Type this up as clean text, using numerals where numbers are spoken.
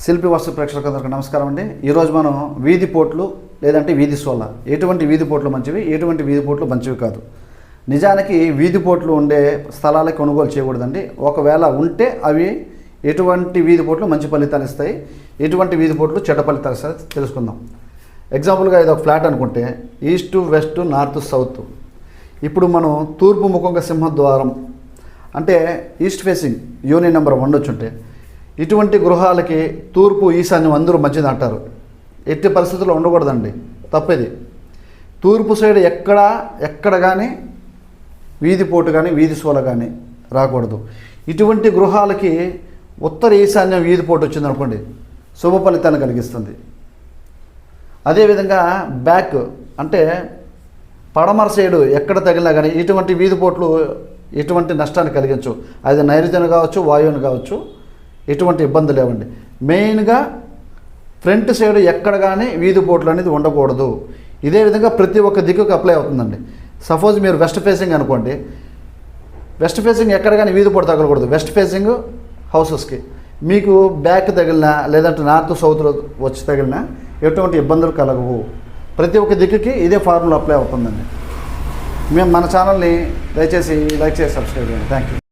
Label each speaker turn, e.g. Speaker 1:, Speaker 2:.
Speaker 1: శిల్పి వస్తు ప్రేక్షకులందరికీ నమస్కారం అండి. ఈరోజు మనం వీధి పోట్లు లేదంటే వీధి సోళ్ళ, ఎటువంటి వీధి పోట్లు మంచివి, ఎటువంటి వీధి పోట్లు మంచివి కాదు. నిజానికి వీధి పోట్లు ఉండే స్థలాలకి కొనుగోలు చేయకూడదండి. ఒకవేళ ఉంటే అవి ఎటువంటి వీధి పోట్లు మంచి ఫలితాలు ఇస్తాయి, ఎటువంటి వీధి పోట్లు చెడ్డ ఫలితాలు ఇస్తాయి తెలుసుకుందాం. ఎగ్జాంపుల్గా ఇది ఒక ఫ్లాట్ అనుకుంటే ఈస్ట్ వెస్ట్ నార్త్ సౌత్. ఇప్పుడు మనం తూర్పు ముఖంగా సింహద్వారం అంటే ఈస్ట్ ఫేసింగ్ యూనియన్ నెంబర్ 1 వచ్చుంటే ఇటువంటి గృహాలకి తూర్పు ఈశాన్యం అందరూ మంచిది అంటారు. ఎట్టి పరిస్థితుల్లో ఉండకూడదండి, తప్పేది. తూర్పు సైడ్ ఎక్కడ కానీ వీధి పోటు కానీ వీధి సోల కానీ రాకూడదు. ఇటువంటి గృహాలకి ఉత్తర ఈశాన్యం వీధి పోటు వచ్చిందనుకోండి శుభ ఫలితాన్ని కలిగిస్తుంది. అదేవిధంగా బ్యాక్ అంటే పడమర సైడు ఎక్కడ తగిలినా కానీ ఇటువంటి వీధి పోట్లు ఎటువంటి నష్టాన్ని కలిగించు. అది నైరుతిని కావచ్చు, వాయువుని కావచ్చు, ఎటువంటి ఇబ్బంది లేవండి. మెయిన్గా ఫ్రంట్ సైడ్ ఎక్కడ కానీ వీధి పోట్లు అనేది ఉండకూడదు. ఇదే విధంగా ప్రతి ఒక్క దిక్కుకు అప్లై అవుతుందండి. సపోజ్ మీరు వెస్ట్ ఫేసింగ్ అనుకోండి, వెస్ట్ ఫేసింగ్ ఎక్కడ కానీ వీధి పోటు తగలకూడదు. వెస్ట్ ఫేసింగ్ హౌసెస్కి మీకు బ్యాక్ తగిలినా లేదంటే నార్త్ సౌత్లో వచ్చి తగిలినా ఎటువంటి ఇబ్బందులు కలగవు. ప్రతి ఒక్క దిక్కుకి ఇదే ఫార్ములా అప్లై అవుతుందండి. మేము మన ఛానల్ని దయచేసి లైక్ చేసి సబ్స్క్రైబ్ చేయండి. Thank you.